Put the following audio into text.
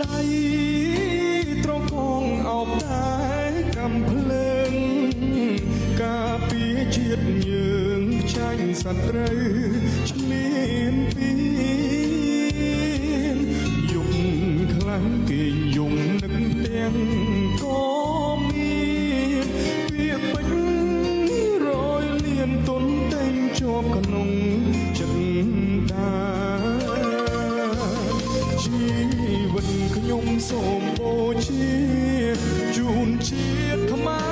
ដៃត្រកងអោបតែកំភ្លើងការពារជាតិយើងចាញ់សត្រូវឆ្លៀនពីយំខ្លាំងគេយំនឹកទាំងក៏មានវាពេញរយលៀនទុនតែងជាប់ក្នុងចិត្តតាជីវិតខ្ញុំសូមបូជាជូនជាតិខ្មែរ